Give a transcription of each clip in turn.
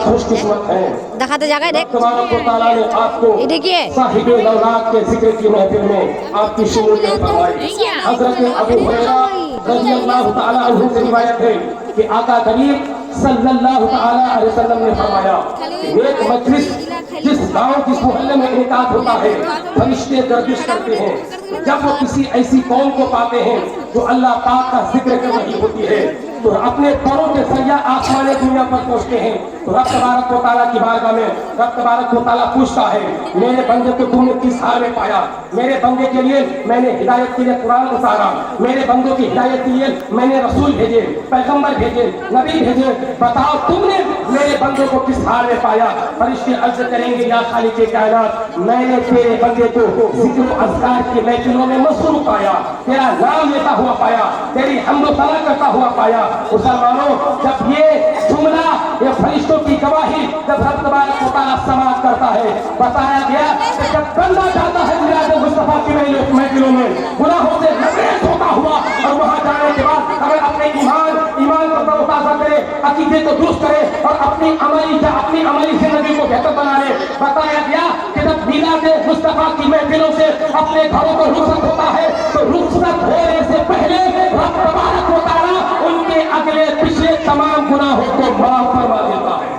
خوش قسمت ہیں دکھاتے جا گئے دیکھ تبارک و تعالیٰ نے آپ کو یہ دیکھیے صاحب لولاک کے ذکر کی محفل میں آپ کی شمولیت فرمائی. حضرت ابو ہریرہ رضی اللہ تعالیٰ عنہ سے روایت ہے کہ آقا کریم صلی اللہ تعالیٰ علیہ وسلم نے فرمایا ایک مجلس جس گاؤں جس محلے میں انعقاد ہوتا ہے فرشتے گردش کرتے ہیں. جب وہ کسی ایسی قوم کو پاتے ہیں جو اللہ پاک کا ذکر کر رہی ہوتی ہے تو اپنے پروں کے ذریعہ آسمان دنیا پر پہنچتے ہیں تو رب تبارک و تعالیٰ کی بارگاہ میں رب تبارک و تعالیٰ پوچھتا ہے میرے بندے کو تم نے کس حال میں پایا؟ میرے بندے کے لیے میں نے ہدایت کے لیے قرآن اتارا, میرے بندوں کی ہدایت کے لیے میں نے رسول بھیجے, پیغمبر بھیجے, نبی بھیجے, بتاؤ تم نے میرے بندوں کو کس حال میں پایا؟ فرشتے عرض کریں گے یا خالق کائنات میں نے تیرے بندے کو ذکر و اذکار کی محفلوں میں مصروف پایا, تیرا نام لیتا ہوا پایا, تیری حمد و ثنا کرتا ہوا پایا. مسلمانوں جب یہ جملہ یہ فرشتوں کی گواہی جب رب تبارک و تعالیٰ سماعت کرتا ہے بتایا گیا کہ جب بندہ جاتا ہے میلاد مصطفیٰ کی محفلوں میں گناہوں سے لبریز ہوتا ہوا اور وہاں جانے کے بعد اگر اپنے ایمان کو تر و تازہ کرے, عقیدے کو درست کرے اور اپنی عملی زندگی کو بہتر بنا لے. بتایا گیا کہ جب میلاد مصطفیٰ کی محفلوں سے اپنے گھروں کو رخصت ہوتا ہے تو رخصت ہونے سے پہلے رب تبارک و تعالیٰ ان کے اگلے پچھلے تمام گناہوں کو معاف فرما دیتا ہے,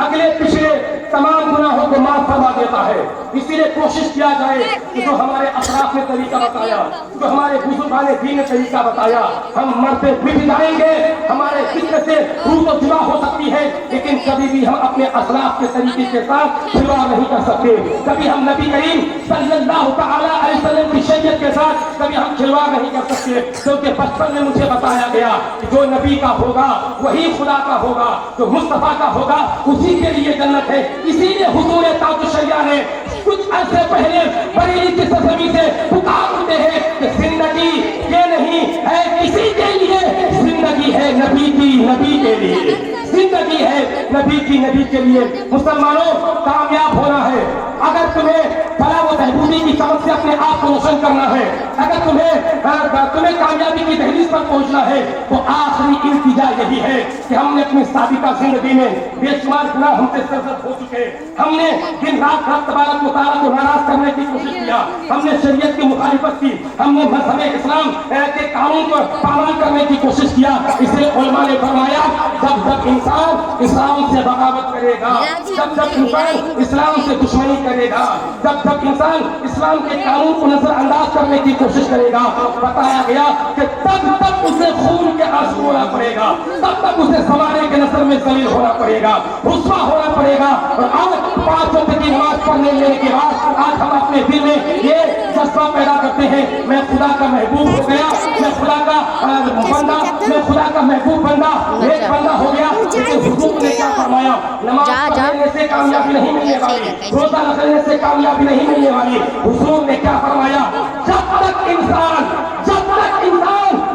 اگلے پچھلے تمام گناہوں کو معاف فرما دیتا ہے. اسی لیے کوشش کیا جائے کہ جو ہمارے اسلاف نے طریقہ بتایا, جو ہمارے بزرگان دین نے طریقہ بتایا, ہم مرتے بھی جائیں گے, ہمارے ذکر سے روح تو جدا ہو سکتی ہے لیکن کبھی بھی ہم اپنے اسلاف کے طریقے کے ساتھ کھلواڑ نہیں کر سکتے. کبھی ہم نبی کریم صلی اللہ تعالیٰ علیہ وسلم کی شریعت کے ساتھ کبھی ہم کھلواڑ نہیں کر سکتے, کیونکہ بچپن میں مجھے بتایا گیا کہ جو نبی کا ہوگا وہی خدا کا ہوگا, جو مصطفیٰ کا ہوگا اسی کے لیے جنت ہے. اسی لیے حضور تاج الشریعہ نے کچھ عرصے پہلے بریلی کی سرزمین سے پکار اٹھتے ہیں کہ زندگی یہ نہیں ہے کسی کے لیے, زندگی ہے نبی کی, نبی کے لیے زندگی ہے, نبی کی, نبی کے لیے. مسلمانوں کامیاب ہونا ہے, اگر تمہیں فلاح و بہبودی کی سمجھ سے اپنے آپ کو روشن کرنا ہے, اگر تمہیں کامیابی کی دہلیز پر پہنچنا ہے تو آخری التجا یہی ہے کہ ہم نے اپنی سابقہ زندگی میں بے شمار گناہ ہم سے سرزد ہو چکے, ہم نے دن رات رب تبارک و تعالیٰ کو ناراض کرنے کی کوشش کیا, ہم نے شریعت کی مخالفت کی, ہم نے مذہب اسلام کے قانون کو پامال کرنے کی کوشش کیا. اس لیے علماء نے فرمایا جب انسان اسلام سے بغاوت کرے گا, جب انسان اسلام سے دشمنی کرے گا, جب انسان اسلام کے قانون کو نظر انداز کرنے کی کوشش کرے گا, بتایا گیا کہ تب اسے خون کے آنسو ہونا پڑے گا, تب اسے زمانے کے نظر میں ذلیل ہونا پڑے گا, رسوا ہونا پڑے گا. اور آج 5 وقت کی نماز پڑھنے لینے کے بعد آج ہم اپنے دل میں یہ جذبہ پیدا کرتے ہیں میں خدا کا محبوب ہو گیا, میں خدا کا بندہ, میں خدا کا محبوب بندہ, ایک بندہ ہو گیا. لیکن حضور نے کیا فرمایا, نماز پڑھنے سے کامیابی نہیں ملنے والی, روزہ رکھنے سے کامیابی نہیں ملنے والی. حضور نے کیا فرمایا, جب تک انسان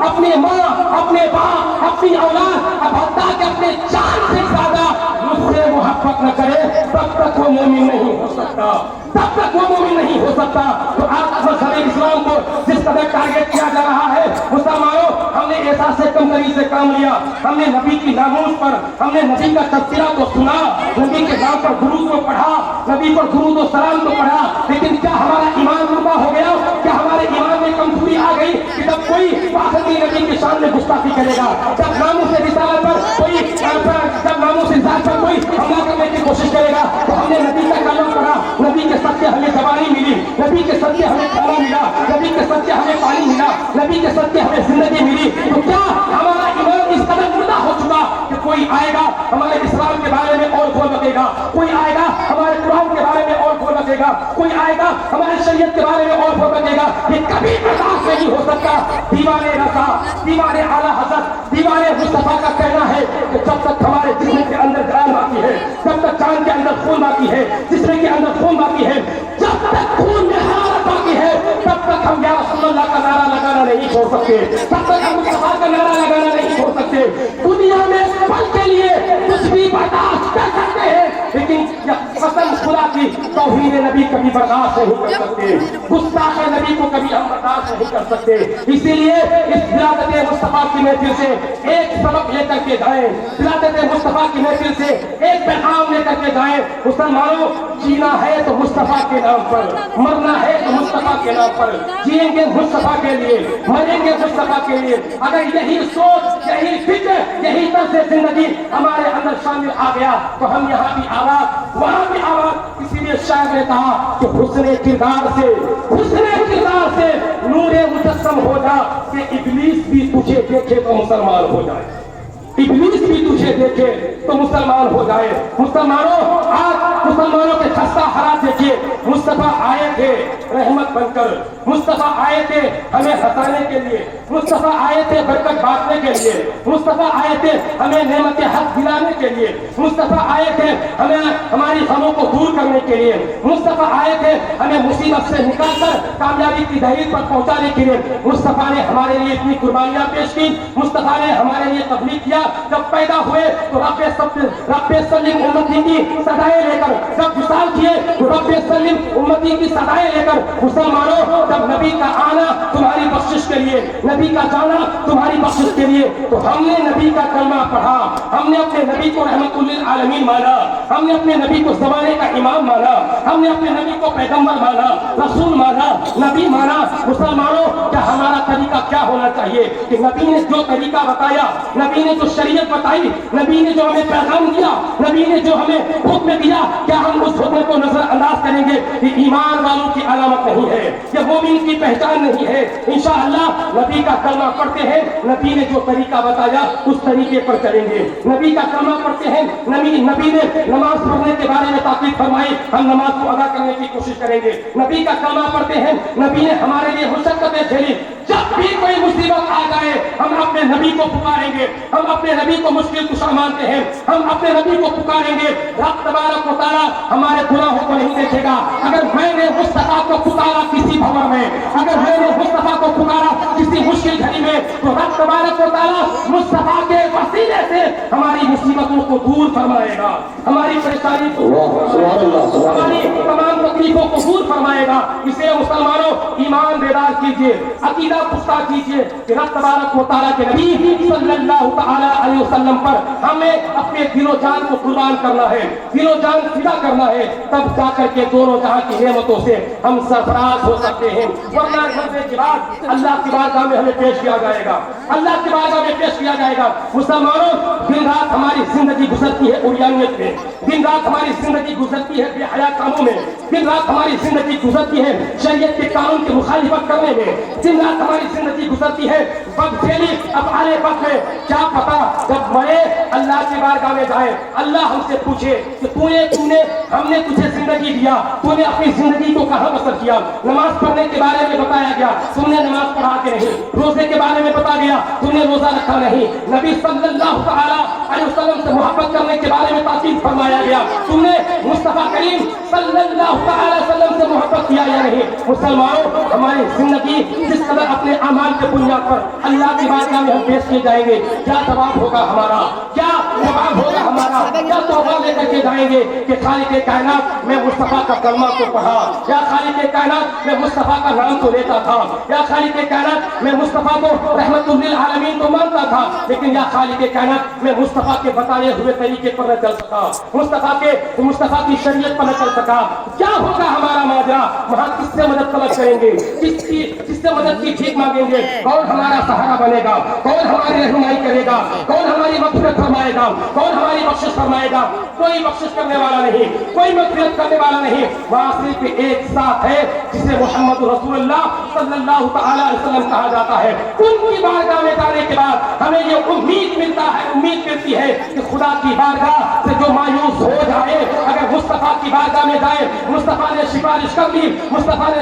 اپنے ماں, اپنے باپ, اپنی اولاد, اب حتیٰ کہ اپنے جان سے زیادہ مجھ سے محبت نہ کرے تب تک وہ مومن نہیں ہو سکتا, تب تک وہ مومن نہیں ہو سکتا. تو آج مذہب اسلام کو جس قدر ٹارگیٹ کیا جا رہا ہے, مسلمانوں ہم نے احساس کمتری سے کام لیا, ہم نے نبی کی ناموس پر, ہم نے نبی کا تذکرہ کو سنا, نبی کے نام پر درود کو پڑھا, نبی پر درود و سلام کو پڑھا, لیکن کیا ہمارا ایمان مردہ ہو گیا؟ کیا ہمارے ایمان میں کمزوری آ گئی کہ جب کوئی آخری نبی کی شان میں گستاخی کرے گا, جب ناموس رسالت پر کوئی, جب ناموس ذات پر کوئی حملہ کرنے کی کوشش کرے گا تو ہم نے نبی کا کلمہ پڑھا, نبی کے صدقے ہمیں زبانی ملی, نبی کے صدقے ہمیں کھانا ملا, نبی کے صدقے ہمیں پانی ملا, نبی کے صدقے ہمیں زندگی ملی. تو کیا ہمارا ایمان اس قدر مردہ ہو چکا کہ کوئی آئے گا ہمارے اسلام کے بارے میں اور بول بکے گا, کوئی آئے گا ہمارے قرآن کے بارے میں اور بول بکے گا, کوئی آئے گا ہمارے شریعت کے بارے میں اور بول بکے گا؟ یہ کبھی برداشت نہیں ہو سکتا. دیوان رضا, دیوان اعلیٰ حضرت, دیوان مصطفیٰ کا کہنا ہے کہ جب تک ہمارے جسم کے اندر جان باقی ہے, جب تک جان کے اندر خون باقی ہے, جسم کے اندر خون باقی ہے, جب تک خون میں حرارت باقی ہے, تب تک ہم یا رسول اللہ کا نعرہ لگانا نہیں چھوڑ سکتے, تب تک ہم مصطفیٰ کا نعرہ لگانا نہیں چھوڑ سکتے. دنیا میں پل کے لیے کچھ بھی برداشت کر سکتے ہیں, لیکن قسم خدا کی توہین نبی کبھی برداشت نہیں کر سکتے، گستاخ نبی کو کبھی ہم برداشت نہیں کر سکتے۔ اسی لیے اس ولادت مصطفیٰ کی محفل سے ایک سبق لے کر کے جائیں، ولادت مصطفیٰ کی محفل سے ایک پیغام لے کر کے جائیں۔ مسلمانوں، جینا ہے تو مصطفیٰ کے نام پر، مرنا ہے تو مصطفیٰ کے نام پر، جئیں گے مصطفیٰ کے لیے، مریں گے مصطفیٰ کے لیے۔ اگر یہی سوچ، یہی فکر، یہی طرز زندگی ہمارے اندر شامل آ گیا تو ہم یہاں بھی آواز، وہاں بھی آواز۔ اسی لیے شاعر نے کہا کہ حسن کردار سے نور مجسم ہو جا کہ ابلیس بھی تجھے دیکھے تو مسلمان ہو جائے، ابلیس بھی تجھے دیکھے تو مسلمان ہو جائے۔ مسلمانوں، آج مسلمانوں کے خستہ حالات دیکھیے۔ مصطفیٰ آئے تھے رحمت بن کر، مصطفیٰ آئے تھے ہمیں ہنسانے کے لیے، مصطفیٰ آئے تھے برکت بانٹنے کے لیے، مصطفیٰ آئے تھے ہمیں نعمت حق دلانے کے لیے، مصطفیٰ آئے تھے ہمیں ہماری غموں کو دور کرنے کے لیے، مصطفیٰ آئے تھے ہمیں مصیبت سے نکال کر کامیابی کی دہلیز پر پہنچانے کے لیے۔ مصطفیٰ نے ہمارے لیے اتنی قربانیاں پیش کی، مصطفیٰ نے ہمارے لیے تبلیغ کیا۔ جب پیدا ہوئے تو رب سلم امتی کی صدائیں لے کر، جب وصال کیے تو رب سلم امتی کی صدائیں لے کر۔ مسلمانوں، جب نبی کا آنا تمہاری بخشش کے لیے، نبی کا جانا تمہاری بخشش کے لیے، تو ہم نے نبی کا کلمہ پڑھا، ہم نے اپنے نبی کو رحمت للعالمین مانا، ہم نے اپنے نبی کو زمانے کا امام مانا، ہم نے اپنے نبی کو پیغمبر مانا، رسول مانا، نبی مانا۔ مسلمانوں، کیا ہمارا طریقہ کیا ہونا چاہیے کہ نبی نے جو طریقہ بتایا، نبی نے جو شریعت بتائی، نبی نے جو ہمیں پیغام دیا، نبی نے جو ہمیں حکم دیا، کیا ہم اس حکم کو نظر انداز کریں گے؟ یہ ایمان والوں کی علامت نہیں ہے، یہ مومن کی پہچان نہیں ہے۔ انشاءاللہ نبی کا کلمہ پڑھتے ہیں، نبی نے جو طریقہ بتایا اس طریقے پر چلیں گے۔ نبی کا کلمہ پڑھتے ہیں، نبی نے نماز پڑھنے کے بارے میں تاکید فرمائی، ہم نماز کو ادا کرنے کی کوشش کریں گے۔ نبی کا کلمہ پڑھتے ہیں، نبی نے ہمارے لیے مشقتیں جھیلی۔ جب بھی کوئی مصیبت آ جائے ہم اپنے نبی کو پکاریں گے، ہم اپنے نبی کو مشکل کشا مانتے ہیں، ہم اپنے نبی کو پکاریں گے۔ رب تبارک و تعالیٰ ہمارے گناہوں کو نہیں دیکھے گا۔ اگر میں نے مصطفیٰ کو پکارا کسی بھور میں، اگر میں نے مصطفیٰ کو پکارا کسی مشکل گھڑی میں، تو رب تبارک و تعالیٰ مصطفیٰ کے وسیلے سے ہماری مصیبتوں کو دور فرمائے گا، ہماری پریشانی کو دور فرمائے گا، ہماری تمام تکلیفوں کو دور فرمائے گا۔ اسے مسلمانوں ایمان بیدار کیجیے، عقیدہ پختہ کیجیے کہ رب تبارک و تعالیٰ کے نبی صلی اللہ تعالیٰ علیہ وسلم پر ہمیں اپنے دل و جان کو قربان کرنا ہے، دل و جان فدا کرنا ہے، تب جا کر کے دونوں جہاں کی نعمتوں سے ہم سرفراز ہو سکتے ہیں۔ ورنہ مرنے کے بعد اللہ کی بارگاہ میں ہمیں پیش کیا جائے گا، اللہ کی بارگاہ میں پیش کیا جائے گا۔ مسلمانوں، دن رات ہماری زندگی گزرتی ہے عریانیت میں، دن رات ہماری زندگی گزرتی ہے بے حیا کاموں میں، دن رات ہماری زندگی گزرتی ہے شریعت کے قانون کی مخالفت کرنے میں، دن رات ہماری زندگی گزرتی ہے بدفعلی افعال بد میں۔ کیا پتا جب مرے اللہ کی بارگاہ میں جائے، اللہ ہم سے پوچھے کہ ہم نے تجھے زندگی دیا، تو نے اپنی زندگی کو کہاں بسر کیا؟ نماز پڑھنے کے بارے میں بتایا گیا، تم نے نماز پڑھا کے نہیں۔ روزے کے بارے میں بتا گیا، تم نے روزہ رکھا نہیں۔ نبی صلی اللہ تعالیٰ علیہ وسلم سے محبت کرنے کے بارے میں تاکید فرمایا گیا، تم نے مصطفیٰ کریم صلی اللہ تعالیٰ علیہ وسلم سے محبت کیا یا نہیں؟ مسلمانوں، ہماری زندگی جس قدر اپنے اعمال کے بنیاد پر اللہ کی بارگاہ میں ہم پیش کیے جائیں گے، کیا جواب ہوگا ہمارا؟ کیا جواب ہوگا ہمارا؟ کیا توبہ لے کر کے جائیں گے کہ خالق کائنات میں مصطفیٰ کا کلمہ کو پڑھا، یا خالق کائنات میں مصطفیٰ کا نام تو لیتا تھا، یا خالق کائنات میں مصطفیٰ کو رحمت للعالمین تو مانتا تھا، لیکن یا خالق کائنات میں مصطفیٰ کے بتائے ہوئے طریقے پر نہ چل سکا، مصطفیٰ کی شریعت پر نہ چل سکا؟ کیا ہوگا ہمارا ماجرا؟ وہاں کس سے مدد طلب کریں گے؟ کس سے مدد کی بھیک مانگیں گے؟ کون ہمارا سہارا بنے گا؟ کون ہماری رہنمائی کرے گا؟ کون ہماری مغفرت فرمائے گا؟ کون ہماری بخشش فرمائے گا؟ کوئی بخشش کرنے والا نہیں، کوئی مغفرت کرنے والا نہیں۔ وہاں صرف ایک ساتھ ہے جسے محمد رسول اللہ صلی اللہ تعالی علیہ وسلم کہا جاتا ہے۔ ان کی بارگاہ میں جانے کے بعد ہمیں یہ امید ملتی ہے کہ خدا کی بارگاہ سے جو مایوس ہو جائے، اگر مصطفیٰ کی بارگاہ میں جائے، مصطفیٰ نے سفارش کر لی، مصطفیٰ نے